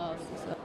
آپ کے ساتھ۔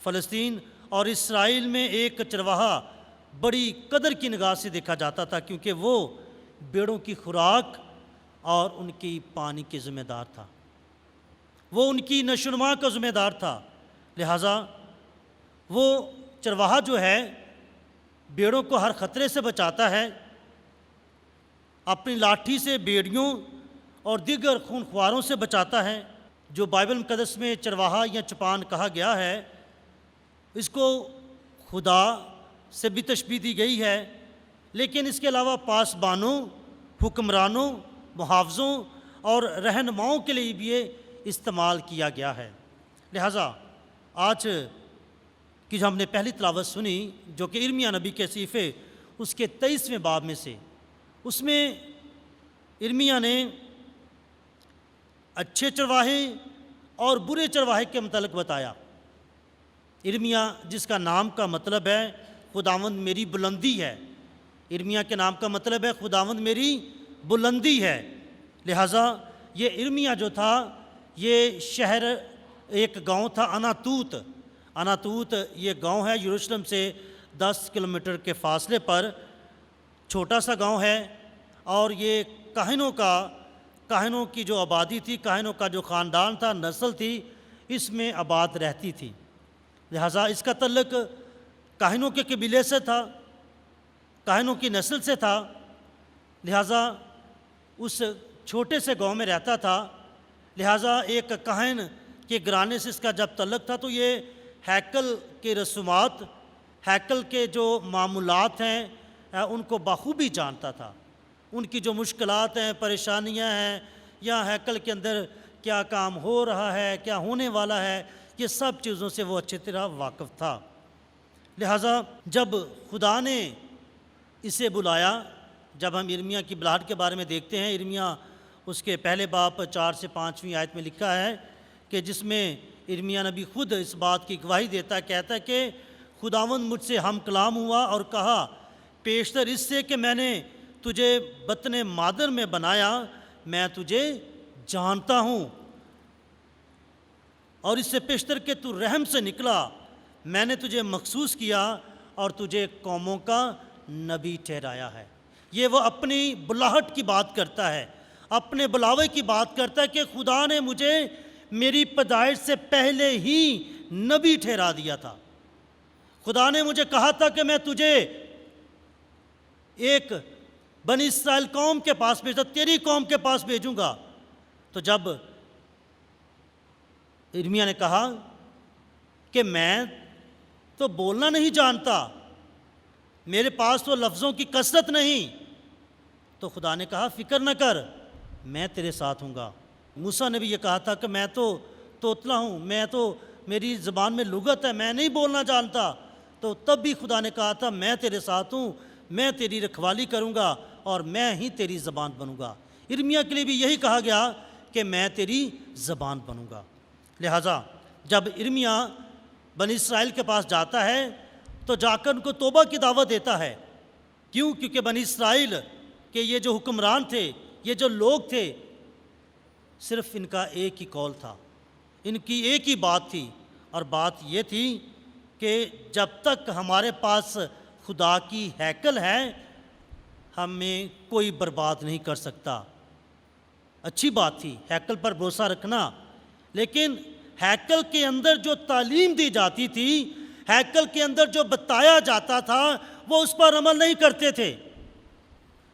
فلسطین اور اسرائیل میں ایک چرواہا بڑی قدر کی نگاہ سے دیکھا جاتا تھا، کیونکہ وہ بیڑوں کی خوراک اور ان کی پانی کے ذمہ دار تھا، وہ ان کی نشو و نما کا ذمہ دار تھا۔ لہٰذا وہ چرواہا جو ہے بیڑوں کو ہر خطرے سے بچاتا ہے، اپنی لاٹھی سے بیڑیوں اور دیگر خون خواروں سے بچاتا ہے۔ جو بائبل مقدس میں چرواہا یا چپان کہا گیا ہے، اس کو خدا سے بھی تشبیہ دی گئی ہے، لیکن اس کے علاوہ پاسبانوں، حکمرانوں، محافظوں اور رہنماؤں کے لیے بھی یہ استعمال کیا گیا ہے۔ لہٰذا آج کی جو ہم نے پہلی تلاوت سنی، جو کہ ارمیا نبی کے صحیفے اس کے 23ویں باب میں سے، اس میں ارمیا نے اچھے چرواہے اور برے چرواہے کے متعلق بتایا۔ ارمیا جس کا نام کا مطلب ہے خداوند میری بلندی ہے، ارمیا کے نام کا مطلب ہے خداوند میری بلندی ہے۔ لہٰذا یہ ارمیا جو تھا، یہ شہر ایک گاؤں تھا اناتوت۔ اناتوت یہ گاؤں ہے یروشلم سے 10 کلومیٹر کے فاصلے پر، چھوٹا سا گاؤں ہے، اور یہ کاہنوں کی جو آبادی تھی، کاہنوں کا جو خاندان تھا، نسل تھی، اس میں آباد رہتی تھی۔ لہٰذا اس کا تعلق کاہنوں کے قبیلے سے تھا، کاہنوں کی نسل سے تھا، لہٰذا اس چھوٹے سے گاؤں میں رہتا تھا۔ لہٰذا ایک کاہن کے گھرانے سے اس کا جب تعلق تھا، تو یہ ہیکل کے رسومات، ہیکل کے جو معمولات ہیں ان کو بخوبی جانتا تھا، ان کی جو مشکلات ہیں، پریشانیاں ہیں، یا ہیکل کے اندر کیا کام ہو رہا ہے، کیا ہونے والا ہے، یہ سب چیزوں سے وہ اچھی طرح واقف تھا۔ لہٰذا جب خدا نے اسے بلایا، جب ہم ارمیا کی بلاہٹ کے بارے میں دیکھتے ہیں، ارمیا اس کے پہلے باب 4 سے 5ویں آیت میں لکھا ہے کہ جس میں ارمیا نبی خود اس بات کی گواہی دیتا ہے، کہتا ہے کہ خداوند مجھ سے ہم کلام ہوا اور کہا، پیشتر اس سے کہ میں نے تجھے بطن مادر میں بنایا، میں تجھے جانتا ہوں، اور اس سے پیشتر کہ تو رحم سے نکلا، میں نے تجھے مخصوص کیا اور تجھے قوموں کا نبی ٹھہرایا ہے۔ یہ وہ اپنی بلاہٹ کی بات کرتا ہے، اپنے بلاوے کی بات کرتا ہے کہ خدا نے مجھے میری پیدائش سے پہلے ہی نبی ٹھہرا دیا تھا۔ خدا نے مجھے کہا تھا کہ میں تجھے ایک بنی اسرائیل قوم کے پاس بھیجا، تیری قوم کے پاس بھیجوں گا۔ تو جب ارمیا نے کہا کہ میں تو بولنا نہیں جانتا، میرے پاس تو لفظوں کی کثرت نہیں، تو خدا نے کہا فکر نہ کر، میں تیرے ساتھ ہوں گا۔ موسیٰ نے بھی یہ کہا تھا کہ میں تو توتلا ہوں، میری زبان میں لغت ہے، میں نہیں بولنا جانتا، تو تب بھی خدا نے کہا تھا میں تیرے ساتھ ہوں، میں تیری رکھوالی کروں گا اور میں ہی تیری زبان بنوں گا۔ ارمیا کے لیے بھی یہی کہا گیا کہ میں تیری زبان بنوں گا۔ لہٰذا جب ارمیا بنی اسرائیل کے پاس جاتا ہے تو جا کر ان کو توبہ کی دعوت دیتا ہے۔ کیوں؟ کیونکہ بنی اسرائیل کے یہ جو حکمران تھے، یہ جو لوگ تھے، صرف ان کا ایک ہی قول تھا، ان کی ایک ہی بات تھی، اور بات یہ تھی کہ جب تک ہمارے پاس خدا کی ہیکل ہے، ہمیں کوئی برباد نہیں کر سکتا۔ اچھی بات تھی ہیکل پر بھروسہ رکھنا، لیکن ہیکل کے اندر جو تعلیم دی جاتی تھی، ہیکل کے اندر جو بتایا جاتا تھا، وہ اس پر عمل نہیں کرتے تھے،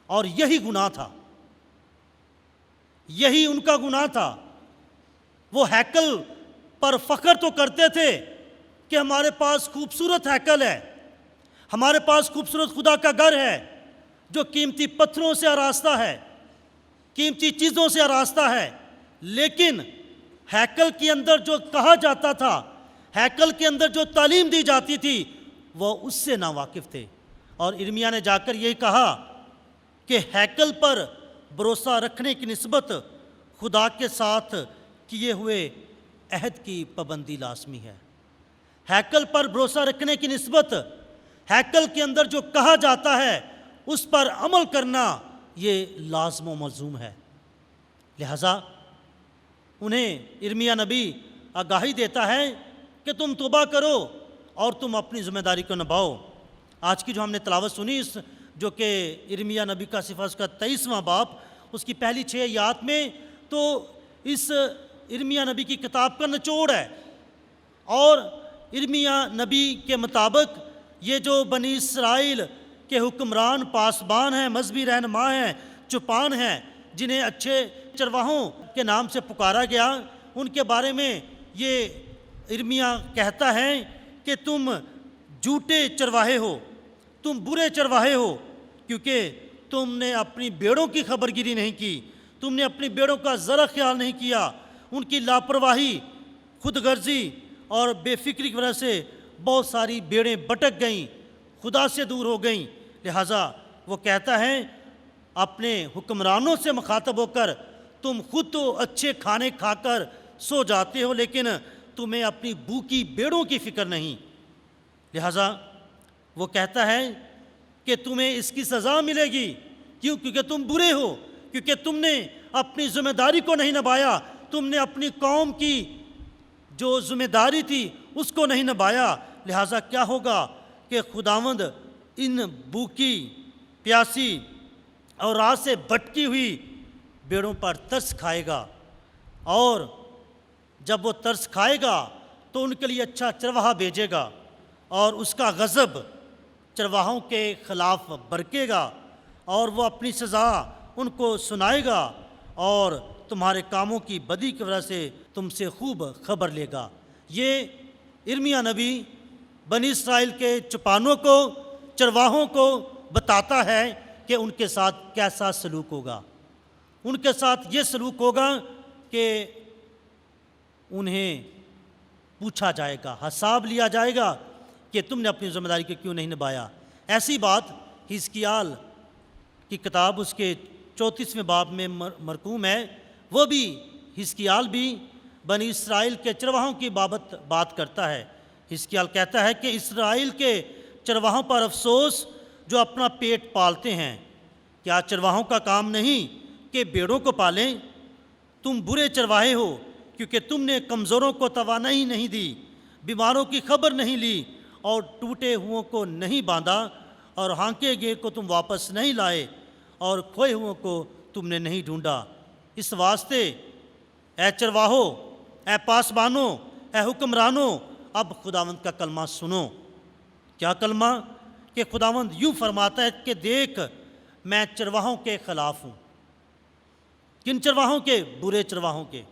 اور یہی گناہ تھا، یہی ان کا گناہ تھا۔ وہ ہیکل پر فخر تو کرتے تھے کہ ہمارے پاس خوبصورت ہیکل ہے، ہمارے پاس خوبصورت خدا کا گھر ہے جو قیمتی پتھروں سے آراستہ ہے، قیمتی چیزوں سے آراستہ ہے، لیکن ہیکل کے اندر جو کہا جاتا تھا، ہیکل کے اندر جو تعلیم دی جاتی تھی، وہ اس سے ناواقف تھے۔ اور ارمیا نے جا کر یہی کہا کہ ہیکل پر بھروسہ رکھنے کی نسبت خدا کے ساتھ کیے ہوئے عہد کی پابندی لازمی ہے۔ ہیکل پر بھروسہ رکھنے کی نسبت ہیکل کے اندر جو کہا جاتا ہے اس پر عمل کرنا یہ لازم و ملزوم ہے۔ لہذا انہیں ارمیا نبی آگاہی دیتا ہے کہ تم توبہ کرو اور تم اپنی ذمہ داری کو نبھاؤ۔ آج کی جو ہم نے تلاوت سنی اس جو کہ ارمیا نبی کا صفحہ اس کا 23واں باب اس کی پہلی 6 آیات میں، تو اس ارمیا نبی کی کتاب کا نچوڑ ہے، اور ارمیا نبی کے مطابق یہ جو بنی اسرائیل کے حکمران پاسبان ہیں، مذہبی رہنما ہیں، چوپان ہیں، جنہیں اچھے چرواہوں کے نام سے پکارا گیا، ان کے بارے میں یہ ارمیا کہتا ہے کہ تم جھوٹے چرواہے ہو، تم برے چرواہے ہو، کیونکہ تم نے اپنی بیڑوں کی خبرگیری نہیں کی، تم نے اپنی بیڑوں کا ذرا خیال نہیں کیا، ان کی لاپرواہی، خود غرضی اور بے فکری کی وجہ سے بہت ساری بیڑیں بھٹک گئیں، خدا سے دور ہو گئیں۔ لہٰذا وہ کہتا ہے اپنے حکمرانوں سے مخاطب ہو کر، تم خود تو اچھے کھانے کھا کر سو جاتے ہو، لیکن تمہیں اپنی بھوکی بیڑوں کی فکر نہیں۔ لہٰذا وہ کہتا ہے کہ تمہیں اس کی سزا ملے گی، کیوں؟ کیونکہ تم برے ہو، کیونکہ تم نے اپنی ذمہ داری کو نہیں نبھایا، تم نے اپنی قوم کی جو ذمہ داری تھی اس کو نہیں نبھایا۔ لہٰذا کیا ہوگا کہ خداوند ان بھوکی پیاسی اور راہ سے بھٹکی ہوئی بیڑوں پر ترس کھائے گا، اور جب وہ ترس کھائے گا تو ان کے لیے اچھا چرواہا بھیجے گا، اور اس کا غضب چرواہوں کے خلاف برکے گا، اور وہ اپنی سزا ان کو سنائے گا، اور تمہارے کاموں کی بدی کی وجہ سے تم سے خوب خبر لے گا۔ یہ ارمیا نبی بنی اسرائیل کے چوپانوں کو، چرواہوں کو بتاتا ہے کہ ان کے ساتھ کیسا سلوک ہوگا۔ ان کے ساتھ یہ سلوک ہوگا کہ انہیں پوچھا جائے گا، حساب لیا جائے گا کہ تم نے اپنی ذمہ داری کو کیوں نہیں نبھایا۔ ایسی بات حزقیال کی کتاب اس کے 34ویں باب میں مرقوم ہے۔ وہ بھی حزقیال بھی بنی اسرائیل کے چرواہوں کی بابت بات کرتا ہے۔ حزقیال کہتا ہے کہ اسرائیل کے چرواہوں پر افسوس جو اپنا پیٹ پالتے ہیں، کیا چرواہوں کا کام نہیں کہ بیڑوں کو پالیں؟ تم برے چرواہے ہو، کیونکہ تم نے کمزوروں کو توانائی نہیں دی، بیماروں کی خبر نہیں لی، اور ٹوٹے ہوئوں کو نہیں باندھا، اور ہانکے گئے کو تم واپس نہیں لائے، اور کھوئے ہوئوں کو تم نے نہیں ڈھونڈا۔ اس واسطے اے چرواہو، اے پاسبانوں، اے حکمرانوں، اب خداوند کا کلمہ سنو۔ کیا کلمہ؟ کہ خداوند یوں فرماتا ہے کہ دیکھ میں چرواہوں کے خلاف ہوں۔ کن چرواہوں کے؟ برے چرواہوں کے۔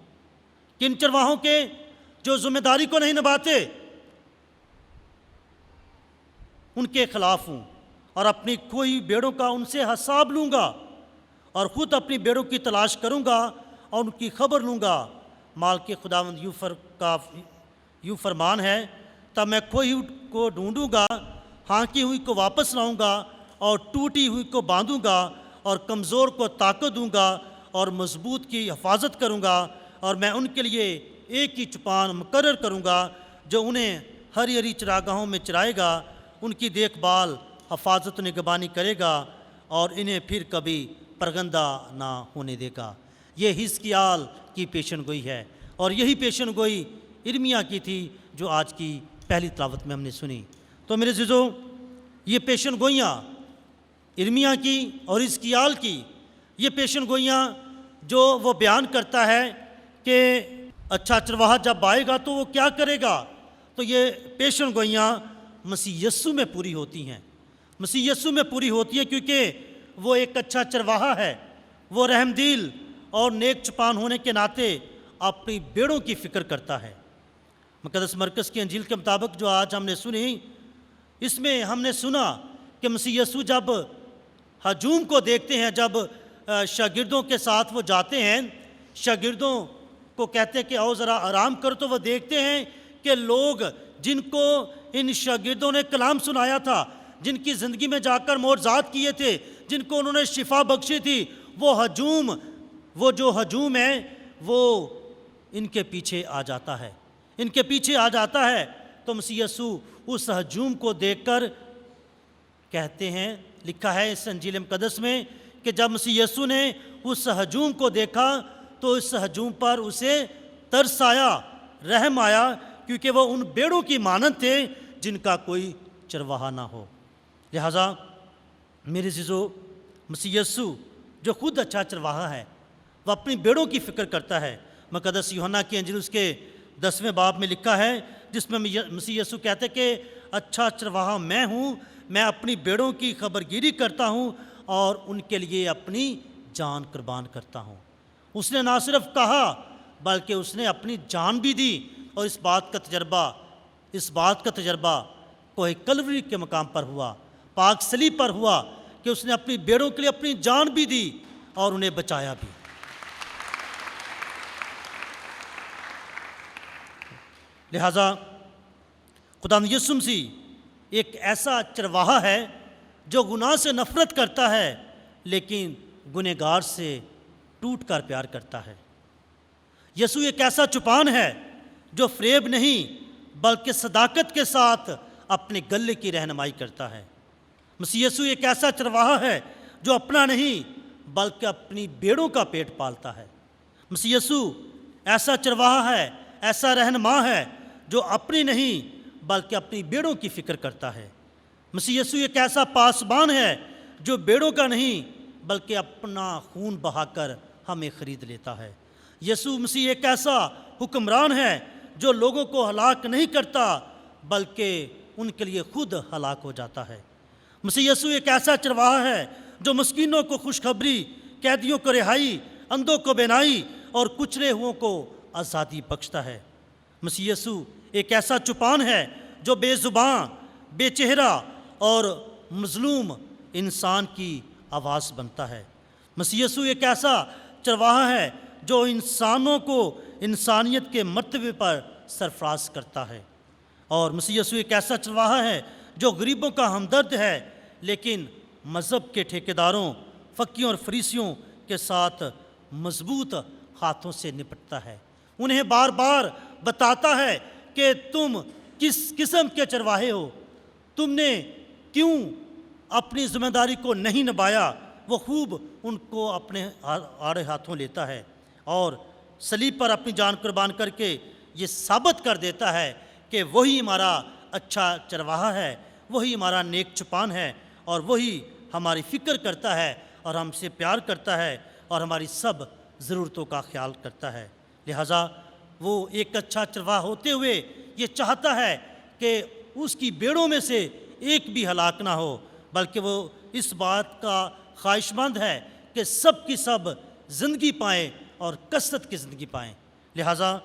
کن چرواہوں کے؟ جو ذمہ داری کو نہیں نبھاتے، ان کے خلاف ہوں، اور اپنی کھوئی بیڑوں کا ان سے حساب لوں گا، اور خود اپنی بیڑوں کی تلاش کروں گا اور ان کی خبر لوں گا۔ مال کے خداوند یوں فرمان ہے، تب میں کھوئی کو ڈھونڈوں گا، ہانکی ہوئی کو واپس لاؤں گا، اور ٹوٹی ہوئی کو باندھوں گا، اور کمزور کو طاقت دوں گا، اور مضبوط کی حفاظت کروں گا، اور میں ان کے لیے ایک ہی چوپان مقرر کروں گا جو انہیں ہری ہری چراگاہوں میں چرائے گا، ان کی دیکھ بھال، حفاظت و نگہبانی کرے گا، اور انہیں پھر کبھی پرگندہ نہ ہونے دے گا۔ یہ حزقیال کی پیشن گوئی ہے، اور یہی پیشن گوئی ارمیا کی تھی جو آج کی پہلی تلاوت میں ہم نے سنی۔ تو میرے عزیزو، یہ پیشن گوئیاں ارمیا کی اور حزقیال کی، یہ پیشن گوئیاں جو وہ بیان کرتا ہے کہ اچھا چرواہا جب آئے گا تو وہ کیا کرے گا، تو یہ پیشن گوئیاں مسیح یسوع میں پوری ہوتی ہیں۔ مسیح یسوع میں پوری ہوتی ہیں، کیونکہ وہ ایک اچھا چرواہا ہے، وہ رحم دل اور نیک چوپان ہونے کے ناطے اپنی بیڑوں کی فکر کرتا ہے۔ مقدس مرکز کی انجیل کے مطابق جو آج ہم نے سنی، اس میں ہم نے سنا کہ مسیح یسوع جب ہجوم کو دیکھتے ہیں، جب شاگردوں کے ساتھ وہ جاتے ہیں، شاگردوں کو کہتے ہیں کہ آؤ ذرا آرام کرو، تو وہ دیکھتے ہیں کہ لوگ جن کو ان شاگردوں نے کلام سنایا تھا، جن کی زندگی میں جا کر معجزات کیے تھے، جن کو انہوں نے شفا بخشی تھی، وہ جو ہجوم ہے وہ ان کے پیچھے آ جاتا ہے، ان کے پیچھے آ جاتا ہے۔ تو مسیح یسوع اس ہجوم کو دیکھ کر کہتے ہیں، لکھا ہے اس انجیل مقدس میں کہ جب مسیح یسوع نے اس ہجوم کو دیکھا تو اس ہجوم پر اسے ترس آیا، رحم آیا، کیونکہ وہ ان بیڑوں کی مانند تھے جن کا کوئی چرواہا نہ ہو۔ لہٰذا میرے عزیزو، مسیح یسوع جو خود اچھا چرواہا ہے، وہ اپنی بیڑوں کی فکر کرتا ہے۔ مقدس یوحنا کی انجیل اس کے 10ویں باب میں لکھا ہے، جس میں مسیح یسوع کہتے کہ اچھا چرواہا میں ہوں، میں اپنی بیڑوں کی خبرگیری کرتا ہوں اور ان کے لیے اپنی جان قربان کرتا ہوں۔ اس نے نہ صرف کہا بلکہ اس نے اپنی جان بھی دی، اور اس بات کا تجربہ کوہ کلوری کے مقام پر ہوا، پاک صلیب پر ہوا، کہ اس نے اپنی بیڑوں کے لیے اپنی جان بھی دی اور انہیں بچایا بھی۔ لہٰذا خداوند یسوع مسیح ایک ایسا چرواہا ہے جو گناہ سے نفرت کرتا ہے لیکن گنہگار سے ٹوٹ کر پیار کرتا ہے۔ یسوع ایک ایسا چوپان ہے جو فریب نہیں بلکہ صداقت کے ساتھ اپنے گلے کی رہنمائی کرتا ہے۔ مسیح یسوع ایک ایسا چرواہا ہے جو اپنا نہیں بلکہ اپنی بیڑوں کا پیٹ پالتا ہے۔ مسیح یسوع ایسا چرواہا ہے، ایسا رہنما ہے جو اپنی نہیں بلکہ اپنی بیڑوں کی فکر کرتا ہے۔ مسیح یسوع ایک ایسا پاسبان ہے جو بیڑوں کا نہیں بلکہ اپنا خون بہا کر ہمیں خرید لیتا ہے۔ یسوع مسیح ایک ایسا حکمران ہے جو لوگوں کو ہلاک نہیں کرتا بلکہ ان کے لیے خود ہلاک ہو جاتا ہے۔ مسیح یسوع ایک ایسا چرواہا ہے جو مسکینوں کو خوشخبری، قیدیوں کو رہائی، اندھوں کو بینائی اور کچلے ہوئوں کو آزادی بخشتا ہے۔ مسیح یسوع ایک ایسا چوپان ہے جو بے زبان، بے چہرہ اور مظلوم انسان کی آواز بنتا ہے۔ مسیح یسوع ایک ایسا چرواہا ہے جو انسانوں کو انسانیت کے مرتبے پر سرفراز کرتا ہے۔ اور مسیح یسوع ایک ایسا چرواہا ہے جو غریبوں کا ہمدرد ہے لیکن مذہب کے ٹھیکیداروں، فقیوں اور فریسیوں کے ساتھ مضبوط ہاتھوں سے نپٹتا ہے۔ انہیں بار بار بتاتا ہے کہ تم کس قسم کے چرواہے ہو، تم نے کیوں اپنی ذمہ داری کو نہیں نبھایا۔ وہ خوب ان کو اپنے آڑے ہاتھوں لیتا ہے اور صلیب پر اپنی جان قربان کر کے یہ ثابت کر دیتا ہے کہ وہی ہمارا اچھا چرواہا ہے، وہی ہمارا نیک چوپان ہے، اور وہی ہماری فکر کرتا ہے اور ہم سے پیار کرتا ہے اور ہماری سب ضرورتوں کا خیال کرتا ہے۔ لہٰذا وہ ایک اچھا چرواہا ہوتے ہوئے یہ چاہتا ہے کہ اس کی بیڑوں میں سے ایک بھی ہلاک نہ ہو، بلکہ وہ اس بات کا خواہش مند ہے کہ سب کی سب زندگی پائیں اور کثرت کی زندگی پائیں۔ لہٰذا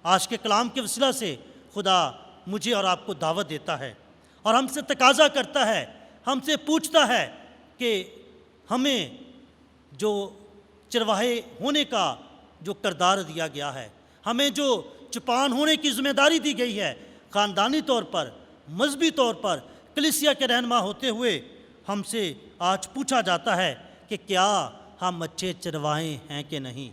آج کے کلام کے وسیلہ سے خدا مجھے اور آپ کو دعوت دیتا ہے اور ہم سے تقاضا کرتا ہے، ہم سے پوچھتا ہے کہ ہمیں جو چرواہے ہونے کا جو کردار دیا گیا ہے، ہمیں جو چوپان ہونے کی ذمہ داری دی گئی ہے، خاندانی طور پر، مذہبی طور پر کلیسیا کے رہنما ہوتے ہوئے ہم سے آج پوچھا جاتا ہے کہ کیا ہم اچھے چرواہے ہیں کہ نہیں؟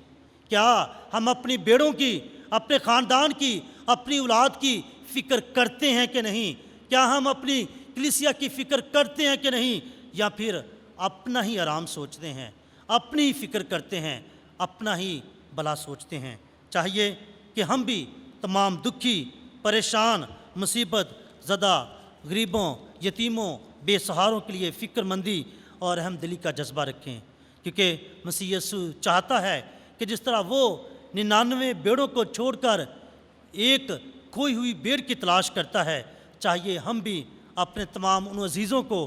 کیا ہم اپنی بیڑوں کی، اپنے خاندان کی، اپنی اولاد کی فکر کرتے ہیں کہ نہیں؟ کیا ہم اپنی کلیسیا کی فکر کرتے ہیں کہ نہیں؟ یا پھر اپنا ہی آرام سوچتے ہیں، اپنی ہی فکر کرتے ہیں، اپنا ہی بھلا سوچتے ہیں؟ چاہیے کہ ہم بھی تمام دکھی، پریشان، مصیبت زدہ غریبوں، یتیموں، بے سہاروں کے لیے فکر مندی اور رحم دلی کا جذبہ رکھیں، کیونکہ مسیح یسوع چاہتا ہے کہ جس طرح وہ 99 بیڑوں کو چھوڑ کر ایک کھوئی ہوئی بیڑ کی تلاش کرتا ہے، چاہیے ہم بھی اپنے تمام ان عزیزوں کو،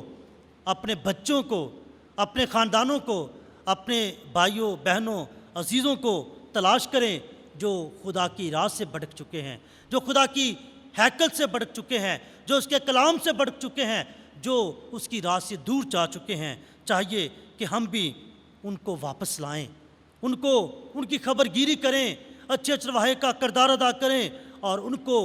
اپنے بچوں کو، اپنے خاندانوں کو، اپنے بھائیوں بہنوں عزیزوں کو تلاش کریں جو خدا کی راہ سے بھٹک چکے ہیں، جو خدا کی ہیکل سے بھٹک چکے ہیں، جو اس کے کلام سے بھٹک چکے ہیں، جو اس کی راہ سے دور جا چکے ہیں۔ چاہیے کہ ہم بھی ان کو واپس لائیں، ان کی خبر گیری کریں، اچھے چرواہے کا کردار ادا کریں اور ان کو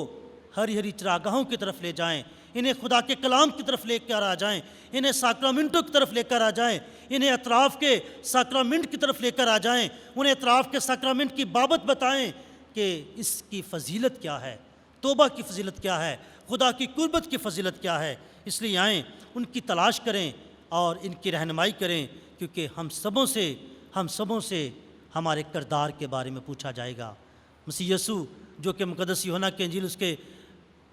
ہری ہری چراگاہوں کی طرف لے جائیں، انہیں خدا کے کلام کی طرف لے کر آ جائیں، انہیں ساکرامنٹوں کی طرف لے کر آ جائیں، انہیں اطراف کے ساکرامنٹ کی طرف لے کر آ جائیں، انہیں اطراف کے ساکرامنٹ کی بابت بتائیں کہ اس کی فضیلت کیا ہے، توبہ کی فضیلت کیا ہے، خدا کی قربت کی فضیلت کیا ہے۔ اس لیے آئیں، ان کی تلاش کریں اور ان کی رہنمائی کریں، کیونکہ ہم سبوں سے ہمارے کردار کے بارے میں پوچھا جائے گا۔ مسیح یسوع جو کہ مقدس یوحنا کی انجیل اس کے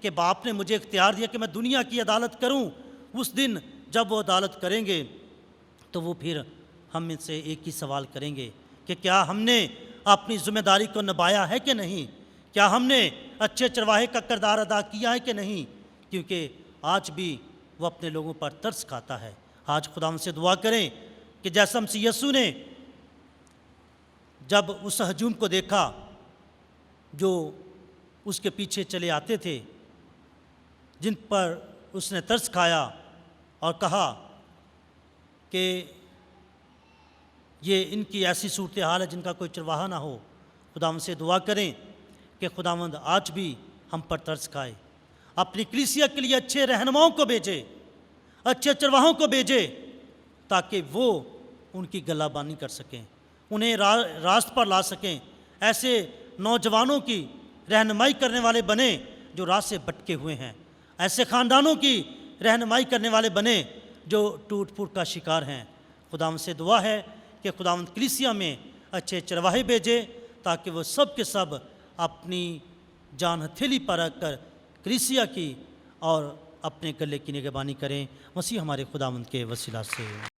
کہ باپ نے مجھے اختیار دیا کہ میں دنیا کی عدالت کروں. اس دن جب وہ عدالت کریں گے تو وہ پھر ہم میں سے ایک ہی سوال کریں گے کہ کیا ہم نے اپنی ذمہ داری کو نبھایا ہے کہ نہیں, کیا ہم نے اچھے چرواہے کا کردار ادا کیا ہے کہ نہیں, کیونکہ آج بھی وہ اپنے لوگوں پر ترس کھاتا ہے. آج خدا سے دعا کریں کہ جیسا مسیح یسوع نے جب اس ہجوم کو دیکھا جو اس کے پیچھے چلے آتے تھے, جن پر اس نے ترس کھایا اور کہا کہ یہ ان کی ایسی صورتحال ہے جن کا کوئی چرواہا نہ ہو, خداوند سے دعا کریں کہ خداوند آج بھی ہم پر ترس کھائے, اپنی کلیسیا کے لیے اچھے رہنماؤں کو بھیجے, اچھے چرواہوں کو بھیجے, تاکہ وہ ان کی گلہ بانی کر سکیں, انہیں راست پر لا سکیں. ایسے نوجوانوں کی رہنمائی کرنے والے بنیں جو راہ سے بھٹکے ہوئے ہیں, ایسے خاندانوں کی رہنمائی کرنے والے بنیں جو ٹوٹ پھوٹ کا شکار ہیں. خداوند سے دعا ہے کہ خداوند کلیسیا میں اچھے چرواہے بھیجے تاکہ وہ سب کے سب اپنی جان ہتھیلی پر رکھ کر کلیسیا کی اور اپنے گلے کی نگہبانی کریں. مسیح ہمارے خداوند کے وسیلہ سے.